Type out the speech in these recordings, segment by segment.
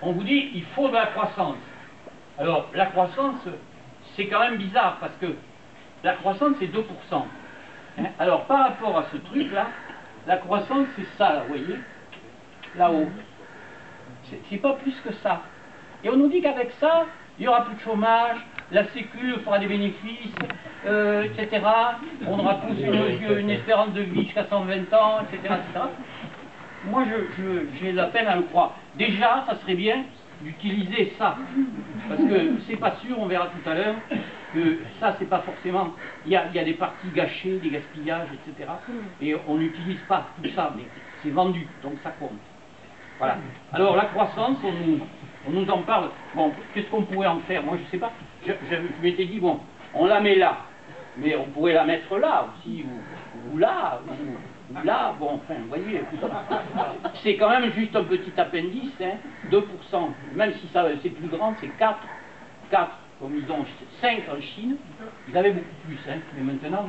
on vous dit il faut de la croissance. Alors, la croissance, c'est quand même bizarre, parce que la croissance, c'est 2%. Hein? Alors, par rapport à ce truc-là, la croissance, c'est ça, vous voyez, là-haut. C'est pas plus que ça. Et on nous dit qu'avec ça, il n'y aura plus de chômage, la Sécu fera des bénéfices, etc. On aura tous une espérance de vie jusqu'à 120 ans, etc. etc. Moi, j'ai la peine à le croire. Déjà, ça serait bien d'utiliser ça. Parce que c'est pas sûr, on verra tout à l'heure, que ça, c'est pas forcément... Il y a des parties gâchées, des gaspillages, etc. Et on n'utilise pas tout ça, mais c'est vendu, donc ça compte. Voilà. Alors, la croissance, on nous en parle. Bon, qu'est-ce qu'on pourrait en faire? Moi, je sais pas. Je m'étais dit, bon, on la met là. Mais on pourrait la mettre là aussi, ou là, ou là. Bon, enfin, vous voyez, c'est quand même juste un petit appendice, hein, 2%. Même si c'est plus grand, c'est 4. Comme ils ont 5 en Chine, ils avaient beaucoup plus, hein. Mais maintenant,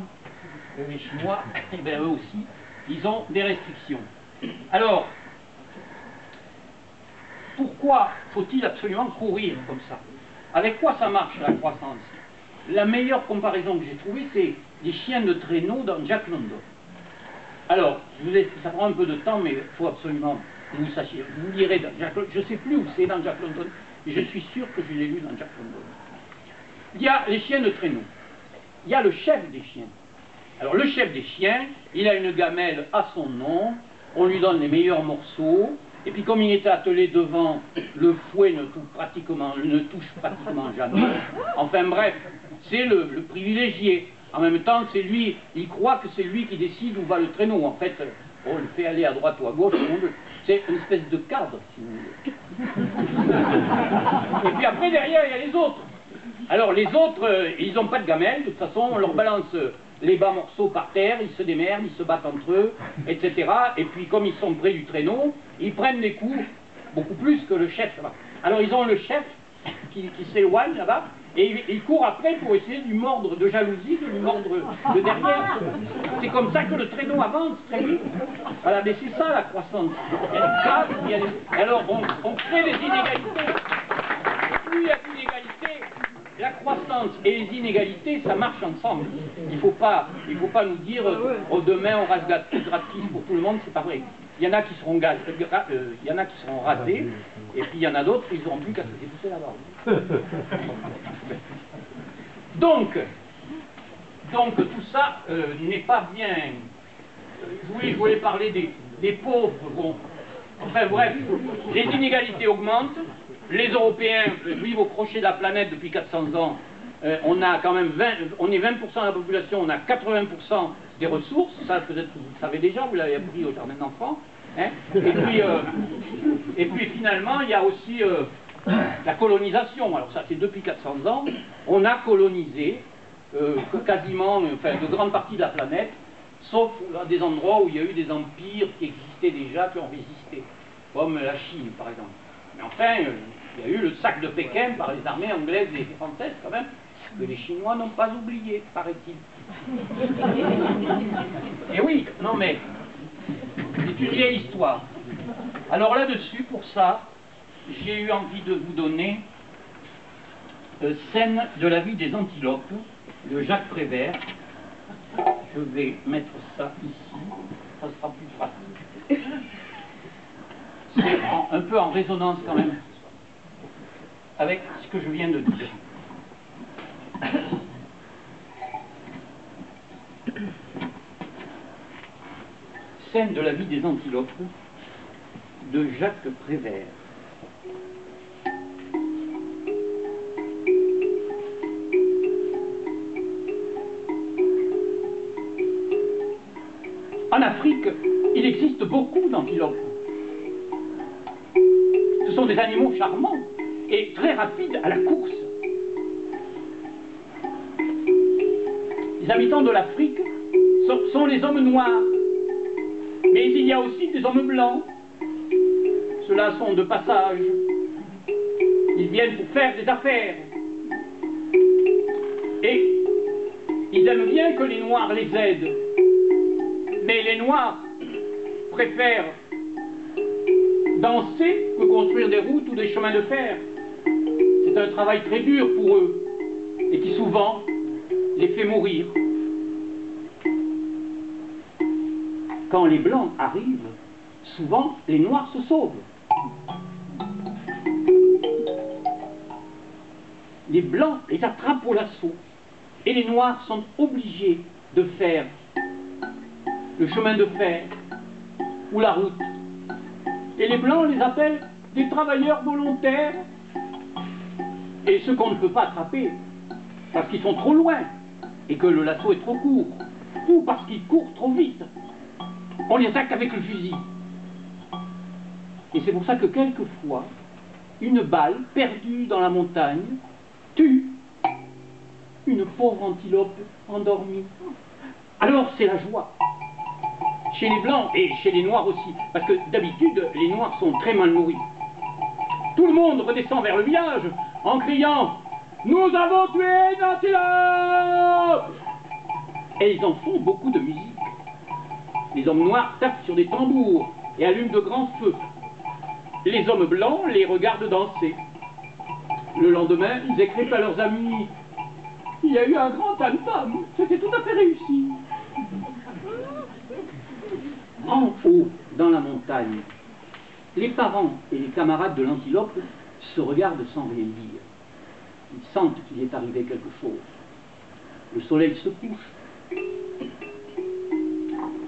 les Chinois, eh bien, eux aussi, ils ont des restrictions. Alors, pourquoi faut-il absolument courir comme ça? Avec quoi ça marche la croissance? La meilleure comparaison que j'ai trouvée, c'est les chiens de traîneau dans Jack London. Alors, ça prend un peu de temps, mais il faut absolument que vous sachiez. Vous lirez dans Jack London, je ne sais plus où c'est dans Jack London, mais je suis sûr que je l'ai lu dans Jack London. Il y a les chiens de traîneau. Il y a le chef des chiens. Alors, le chef des chiens, il a une gamelle à son nom, on lui donne les meilleurs morceaux, et puis comme il est attelé devant, le fouet ne touche pratiquement jamais. Enfin bref, c'est le privilégié. En même temps, c'est lui, il croit que c'est lui qui décide où va le traîneau. En fait, on le fait aller à droite ou à gauche, c'est une espèce de cadre, si vous voulez. Et puis après, derrière, il y a les autres. Alors les autres, ils n'ont pas de gamelle, de toute façon, on leur balance les bas morceaux par terre, ils se démerdent, ils se battent entre eux, etc. Et puis comme ils sont près du traîneau, ils prennent des coups beaucoup plus que le chef là-bas. Alors ils ont le chef qui s'éloigne là-bas, et il court après pour essayer de lui mordre de jalousie, de lui mordre de derrière. C'est comme ça que le traîneau avance très vite. Voilà, mais c'est ça la croissance. Il y a des cadres, il y a des... Alors on crée des inégalités. Plus il y a d'inégalités, la croissance et les inégalités, ça marche ensemble. Il ne faut pas nous dire oh, demain on rase gratis pour tout le monde, c'est pas vrai. Il y en a qui seront il y en a qui seront rasés, et puis il y en a d'autres, ils n'auront plus qu'à se dépousser là-bas. Donc tout ça n'est pas bien. Je voulais parler des pauvres. Bon. Enfin bref, les inégalités augmentent. Les Européens vivent au crochet de la planète depuis 400 ans. On a quand même on est 20% de la population, on a 80% des ressources. Ça, peut-être que vous le savez déjà, vous l'avez appris au jardin d'enfants. Hein. Et puis finalement, il y a aussi la colonisation. Alors ça, c'est depuis 400 ans. On a colonisé quasiment, enfin, de grandes parties de la planète, sauf à des endroits où il y a eu des empires qui existaient déjà, qui ont résisté, comme la Chine, par exemple. Mais enfin, il y a eu le sac de Pékin par les armées anglaises et françaises, quand même, que les Chinois n'ont pas oublié, paraît-il. Et oui, non mais, c'est une vieille histoire. Alors là-dessus, pour ça, j'ai eu envie de vous donner Scène de la vie des antilopes, de Jacques Prévert. Je vais mettre ça ici, ça sera plus pratique. C'est un peu en résonance quand même avec ce que je viens de dire. Scène de la vie des antilopes de Jacques Prévert. En Afrique, il existe beaucoup d'antilopes. Ce sont des animaux charmants et très rapides à la course. Les habitants de l'Afrique sont les hommes noirs. Mais il y a aussi des hommes blancs. Ceux-là sont de passage. Ils viennent pour faire des affaires. Et ils aiment bien que les noirs les aident. Mais les noirs préfèrent danser que construire des routes ou des chemins de fer. C'est un travail très dur pour eux et qui souvent les fait mourir. Quand les Blancs arrivent, souvent les Noirs se sauvent. Les Blancs les attrapent au lasso et les Noirs sont obligés de faire le chemin de fer ou la route. Et les Blancs les appellent des travailleurs volontaires. Et ceux qu'on ne peut pas attraper, parce qu'ils sont trop loin et que le lasso est trop court, ou parce qu'ils courent trop vite, on les attaque avec le fusil. Et c'est pour ça que quelquefois, une balle perdue dans la montagne tue une pauvre antilope endormie. Alors c'est la joie. Chez les Blancs et chez les Noirs aussi, parce que d'habitude, les Noirs sont très mal nourris. Tout le monde redescend vers le village en criant « Nous avons tué une antilope !» Et ils en font beaucoup de musique. Les hommes noirs tapent sur des tambours et allument de grands feux. Les hommes blancs les regardent danser. Le lendemain, ils écrivent à leurs amis « Il y a eu un grand tam-tam, c'était tout à fait réussi. » En haut, dans la montagne, les parents et les camarades de l'antilope se regardent sans rien dire. Ils sentent qu'il est arrivé quelque chose. Le soleil se couche.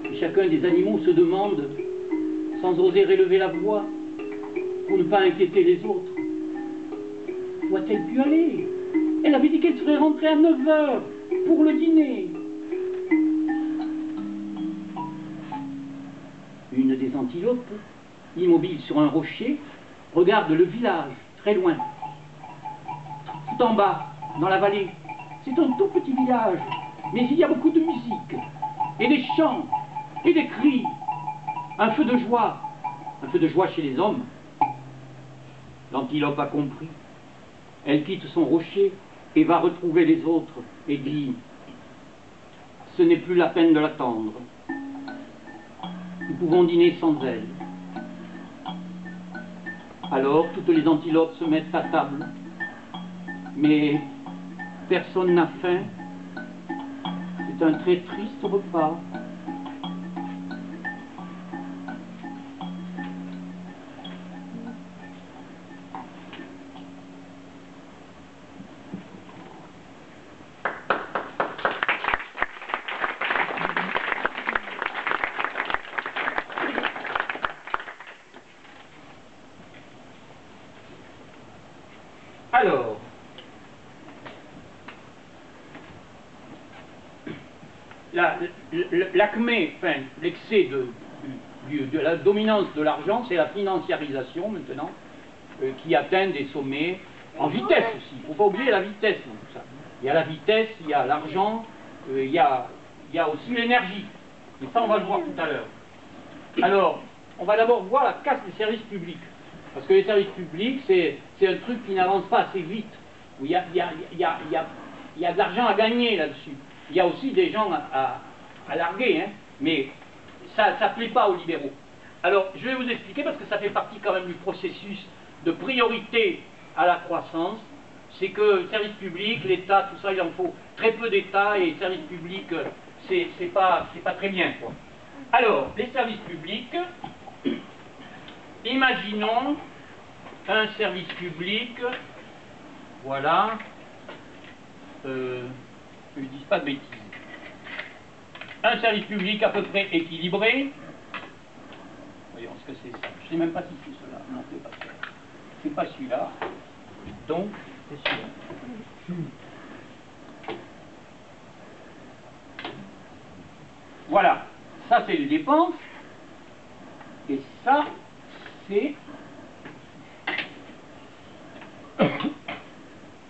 Et chacun des animaux se demande, sans oser élever la voix, pour ne pas inquiéter les autres. Où a-t-elle pu aller? Elle avait dit qu'elle serait rentrée à 9 h pour le dîner. Une des antilopes, immobile sur un rocher, regarde le village, très loin. Tout en bas, dans la vallée, c'est un tout petit village, mais il y a beaucoup de musique, et des chants, et des cris, un feu de joie chez les hommes. L'antilope a compris. Elle quitte son rocher et va retrouver les autres, et dit « Ce n'est plus la peine de l'attendre. Nous pouvons dîner sans elle. » Alors, toutes les antilopes se mettent à table. Mais personne n'a faim. C'est un très triste repas. Alors, l'acmé, enfin, l'excès de la dominance de l'argent, c'est la financiarisation maintenant, qui atteint des sommets en vitesse aussi. Il ne faut pas oublier la vitesse dans tout ça. Il y a la vitesse, il y a l'argent, il y a aussi l'énergie. Et ça, on va le voir tout à l'heure. Alors, on va d'abord voir la casse des services publics. Parce que les services publics, c'est un truc qui n'avance pas assez vite. Où il y a de l'argent à gagner là-dessus. Il y a aussi des gens à larguer, hein, mais ça ne plaît pas aux libéraux. Alors, je vais vous expliquer, parce que ça fait partie quand même du processus de priorité à la croissance. C'est que le service public, l'État, tout ça, il en faut très peu d'État, et le service public, c'est pas très bien, quoi. Alors, les services publics, imaginons un service public, voilà, je ne dis pas de bêtises, un service public à peu près équilibré. Voyons ce que c'est ça. Je ne sais même pas si c'est cela. Non, c'est pas ça. C'est pas celui-là. Donc, c'est celui-là. Voilà. Ça, c'est les dépenses. Et ça, c'est...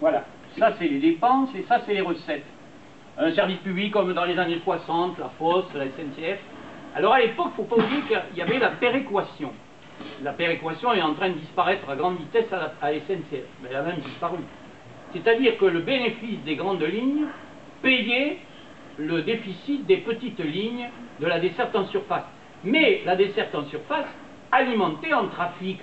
Voilà. Ça, c'est les dépenses et ça, c'est les recettes. Un service public comme dans les années 60, la Poste, la SNCF. Alors, à l'époque, il ne faut pas oublier qu'il y avait la péréquation. La péréquation est en train de disparaître à grande vitesse à la SNCF. Mais elle a même disparu. C'est-à-dire que le bénéfice des grandes lignes payait le déficit des petites lignes de la desserte en surface. Mais la desserte en surface alimenter en trafic.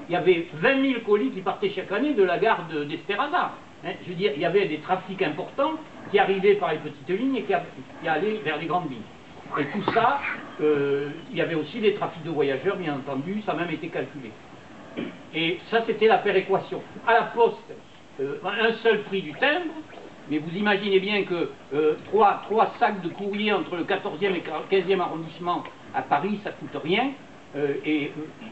Il y avait 20 000 colis qui partaient chaque année de la gare d'Esperada. Hein, je veux dire, il y avait des trafics importants qui arrivaient par les petites lignes et qui allaient vers les grandes lignes. Et tout ça, il y avait aussi des trafics de voyageurs, bien entendu, ça a même été calculé. Et ça, c'était la péréquation. À la poste, un seul prix du timbre, mais vous imaginez bien que trois sacs de courrier entre le 14e et le 15e arrondissement à Paris, ça ne coûte rien.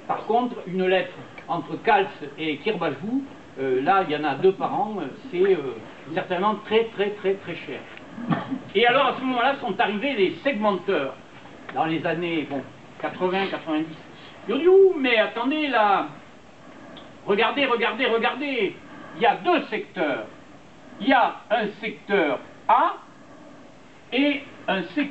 Par contre, une lettre entre Cals et Kirbajou, là, il y en a 2 par an, c'est certainement très cher. Et alors, à ce moment-là, sont arrivés les segmenteurs, dans les années 80, 90. Ils ont dit, ouh, mais attendez, là, regardez, il y a 2 secteurs. Il y a un secteur A et un secteur